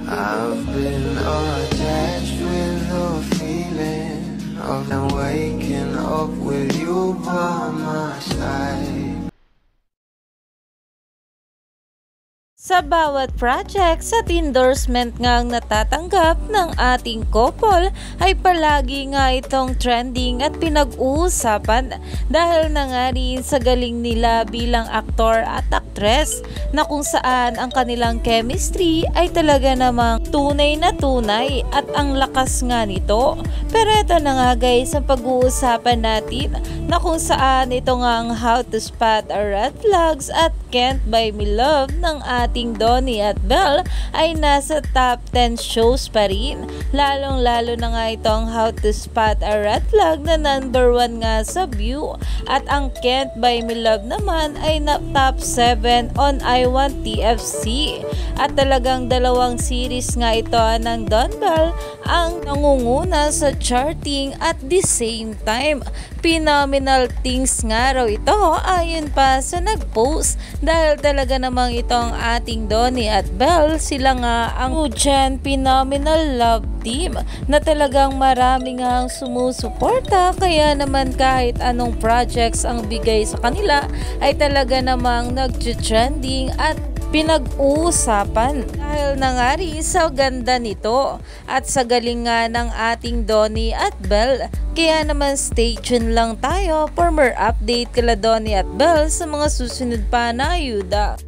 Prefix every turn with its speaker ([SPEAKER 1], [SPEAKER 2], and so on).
[SPEAKER 1] I've been attached with the feeling of waking up with you by my side.
[SPEAKER 2] Sa bawat projects at endorsement nga ang natatanggap ng ating couple ay palagi nga itong trending at pinag-uusapan dahil na nga rin sa galing nila bilang aktor at aktres na kung saan ang kanilang chemistry ay talaga namang tunay na tunay at ang lakas nga nito. Pero ito na nga guys ang pag-uusapan natin na kung saan ito nga ang how to spot a red flags at Can't Buy Me Love ng ating Donnie at Belle ay nasa top 10 shows pa rin. Lalong-lalo na nga itong How to Spot a Red Flag na number 1 nga sa view. At ang Can't Buy Me Love naman ay na top 7 on I Want TFC. At talagang dalawang series nga ito ng Don Belle ang nangunguna sa charting at the same time. Phenomenal things nga raw ito ayon pa sa nag-post dahil talaga namang itong ating Donnie at Belle sila nga ang dyan phenomenal love team na talagang marami nga ang sumusuporta kaya naman kahit anong projects ang bigay sa kanila ay talaga namang nag-trending at pinag-uusapan dahil na nga rin sa ganda nito at sa galing nga ng ating Donnie at Belle. Kaya naman stay tuned lang tayo for more update kala Donnie at Belle sa mga susunod pa na ayuda.